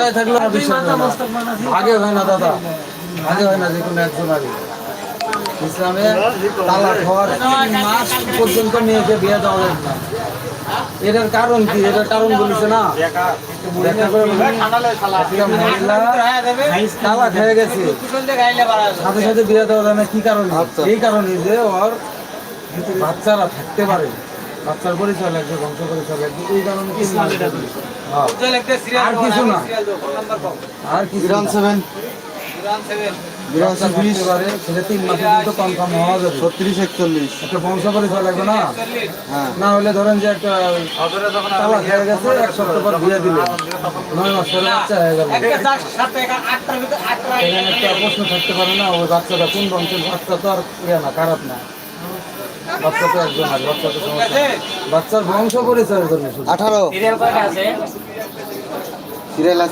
জায়গায় থাকলে আর বিশ্বাস হয় না। আগে হয় না দাদা, আগে হয় না যে কোনো একজন আগে ইসলামে তালাক হওয়ার 3 মাস পর্যন্ত মেয়েকে বিয়ে দেওয়া যায় না। এটার কারণ কি? এটার কারণ বলেছে না, ব্যাখ্যা করে বলি। একটা মহিলা তালাক হয়ে গেছে, সাথে সাথে বিয়ে দেওয়া যায় না। কি কারণে? এই কারণে যে ওর বাচ্চারা থাকতে পারে, বাচ্চার পরিচয় লাগবে, বংশ পরিচয় লাগবে, এই কারণে আর কিছু না, আর কিছু না। 3 মাসে কিন্তু কনফার্ম হওয়া যাবে। 36-41 একটা বংশ পরিচয় লাগবে না, না হলে ধরেন যে একটা তালাক হয়ে গেছে, 1 সপ্তাহ পর বিয়ে দিল, 9 মাস পরে বাচ্চা হয়ে গেল। এখানে একটা প্রশ্ন থাকতে পারে না, ওই বাচ্চাটা কোন বংশের বাচ্চা? তো আর না, খারাপ না, বাচ্চা তো একজন আর বাচ্চা তো সমস্যা, বাচ্চার বংশ পরিচয়ের জন্য 18 সিরিয়াল